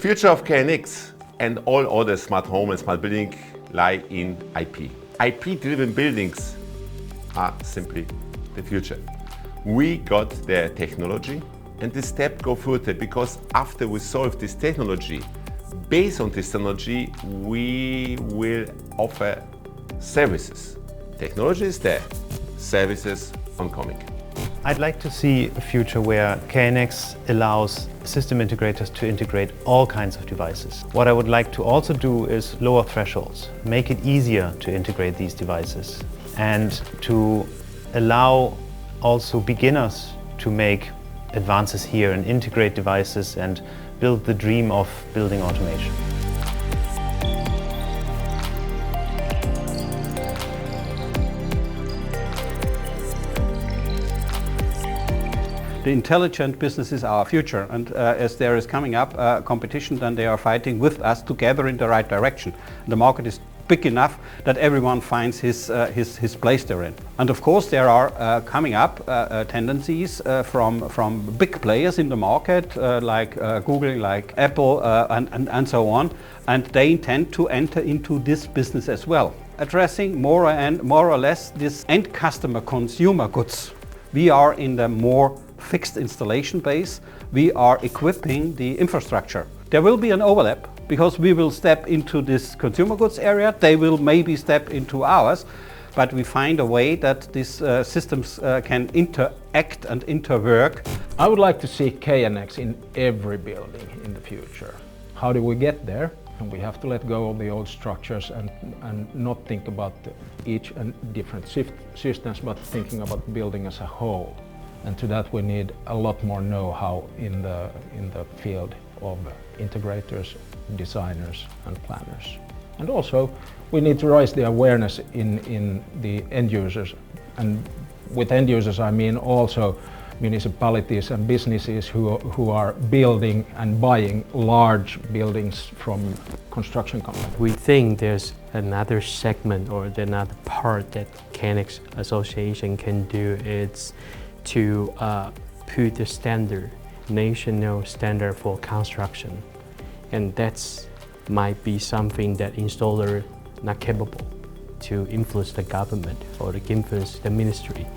future of KNX and all other smart home and smart building lie in IP. IP-driven buildings are simply the future. We got the technology, and the step go further, because after we solve this technology, based on this technology, we will offer services. Technology is there, services oncoming. I'd like to see a future where KNX allows system integrators to integrate all kinds of devices. What I would like to also do is lower thresholds, make it easier to integrate these devices, and to allow also beginners to make advances here and integrate devices and build the dream of building automation. The intelligent business is our future, and as there is coming up competition, then they are fighting with us together in the right direction. The market is big enough that everyone finds his place therein. And of course there are coming up tendencies from big players in the market like Google, like Apple and so on, and they intend to enter into this business as well, addressing more or less this end customer consumer goods. We are in the more fixed installation base. We are equipping the infrastructure. There will be an overlap because we will step into this consumer goods area. They will maybe step into ours, but we find a way that these systems can interact and interwork. I would like to see KNX in every building in the future. How do we get there? And we have to let go of the old structures and not think about each and different systems, but thinking about building as a whole. And to that we need a lot more know-how in the field of integrators, designers and planners. And also we need to raise the awareness in the end users. And with end users I mean also municipalities and businesses who are building and buying large buildings from construction companies. We think there's another segment or another part that KNX Association can do. It's to put the standard, national standard for construction. And that's might be something that installer not capable to influence the government or to influence the ministry.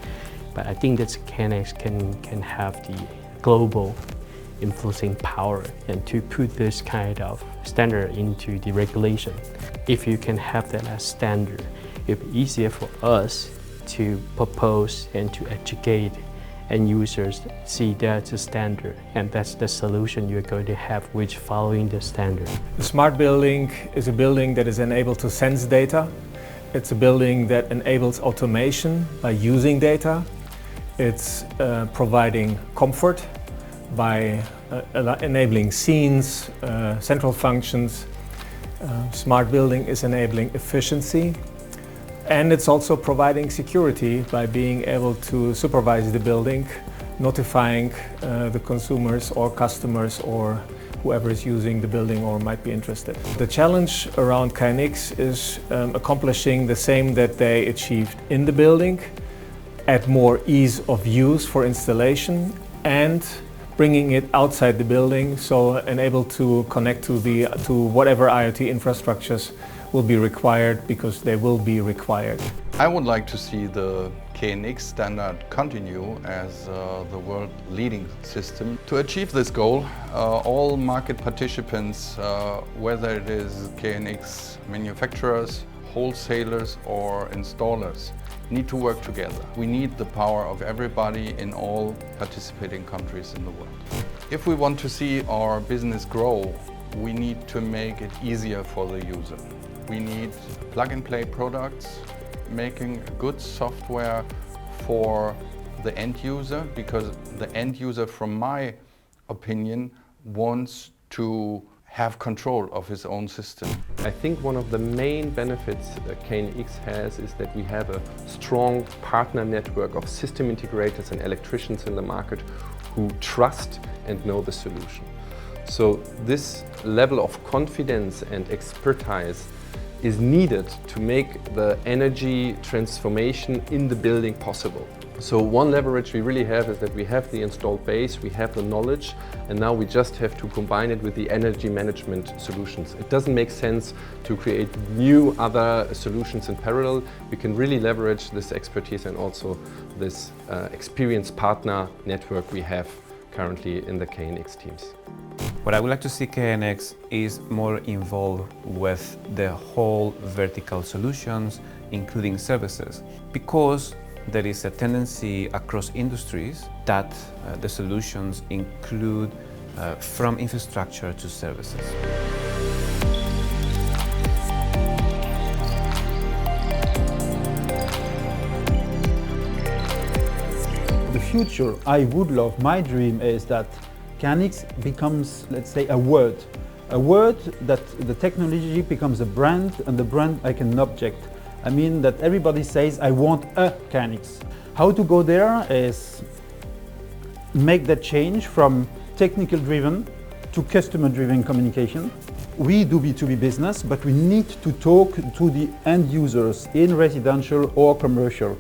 But I think that KNX can have the global influencing power and to put this kind of standard into the regulation. If you can have that as standard, it'll be easier for us to propose and to educate end users see that's a standard, and that's the solution you're going to have which following the standard. A smart building is a building that is enabled to sense data. It's a building that enables automation by using data. It's providing comfort by enabling scenes, central functions. Smart building is enabling efficiency. And it's also providing security by being able to supervise the building, notifying the consumers or customers or whoever is using the building or might be interested. The challenge around KNX is accomplishing the same that they achieved in the building, at more ease of use for installation, and bringing it outside the building, so enable to connect to whatever IoT infrastructures will be required, because they will be required. I would like to see the KNX standard continue as the world leading system. To achieve this goal, all market participants, whether it is KNX manufacturers, wholesalers or installers, need to work together. We need the power of everybody in all participating countries in the world. If we want to see our business grow, we need to make it easier for the user. We need plug-and-play products, making good software for the end user, because the end user, from my opinion, wants to have control of his own system. I think one of the main benefits KNX has is that we have a strong partner network of system integrators and electricians in the market who trust and know the solution. So this level of confidence and expertise is needed to make the energy transformation in the building possible. So one leverage we really have is that we have the installed base, we have the knowledge, and now we just have to combine it with the energy management solutions. It doesn't make sense to create new other solutions in parallel. We can really leverage this expertise and also this experienced partner network we have currently in the KNX teams. What I would like to see KNX is more involved with the whole vertical solutions, including services, because there is a tendency across industries that the solutions include from infrastructure to services. The future I would love, my dream is that KNX becomes, let's say, a word that the technology becomes a brand, and the brand like an object. I mean that everybody says, I want a KNX. How to go there is make that change from technical driven to customer driven communication. We do B2B business, but we need to talk to the end users in residential or commercial.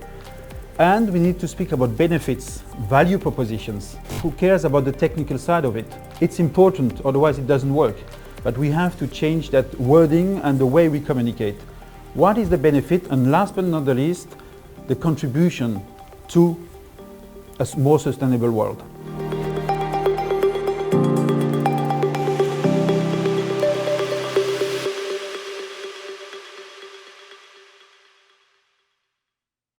And we need to speak about benefits, value propositions. Who cares about the technical side of it? It's important, otherwise it doesn't work. But we have to change that wording and the way we communicate. What is the benefit? And last but not the least, the contribution to a more sustainable world.